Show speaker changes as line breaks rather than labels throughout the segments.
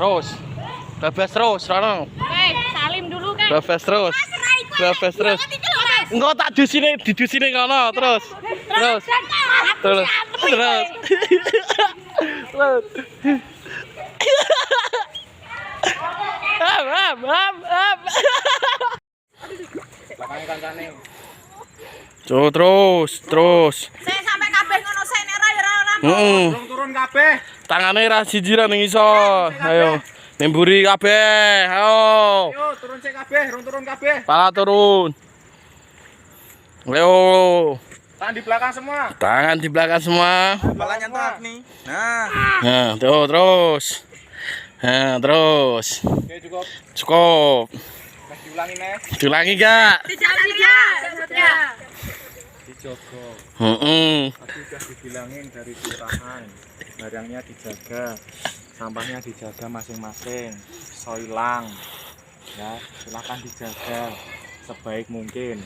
Terus. Bebas terus, Rono.
Salim dulu kan.
Bebas terus. Bebas terus. Enggak tak di sini kono, terus. Terus. Terus. Terus. Terus. Terus.
Saya sampai kabeh ngono saya nek ora.
Turun kabeh.
Tangane ra siji ra ning isor. Ayo. Nemburi kabeh. Ayo.
Ayo turun sik kabeh, turun kabeh.
Pala turun. Ayo.
Tangan di belakang semua.
Tangan di belakang semua.
Kepala nyentak nih. Nah.
Nah, tuh terus. Nah, terus.
Oke, cukup.
Cukup.
Mas diulangi, Nes.
Diulangi gak?
Tidak.
Dijogo. Tadi udah dibilangin dari kelurahan. Barangnya dijaga. Sampahnya dijaga masing-masing. Soilang. Ya, silakan dijaga sebaik mungkin.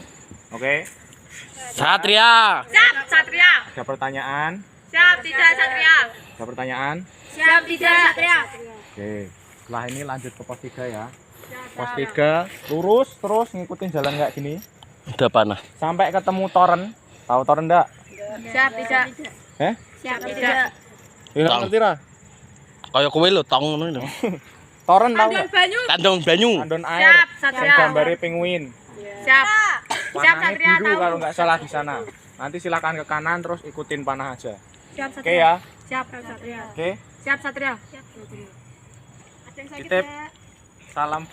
Oke?
Satria.
Siap, Satria.
Ada pertanyaan?
Siap, tidak, Satria.
Ada pertanyaan?
Siap, tidak, Satria.
Oke. Setelah ini lanjut ke pos 3 ya. Pos 3 lurus terus ngikutin jalan kayak gini
Udah panah.
sampai ketemu toren. Tahu toren enggak?
Siap, tidak.
Siap,
tidak.
Tong.
ngerti ra?
Kayak kowe lho tong ngono lho.
Toren tahu nggak?
Banyu.
Kandung banyu.
Andon air.
Siap,
Yang
Satria.
gambarnya penguin.
Siap. Siap,
Panahnya
Satria
biru
tahu.
kalau nggak salah di sana. Nanti silakan ke kanan terus ikutin panah aja.
Siap,
Oke ya?
Siap, Satria.
Oke.
Siap, Satria.
Titip salam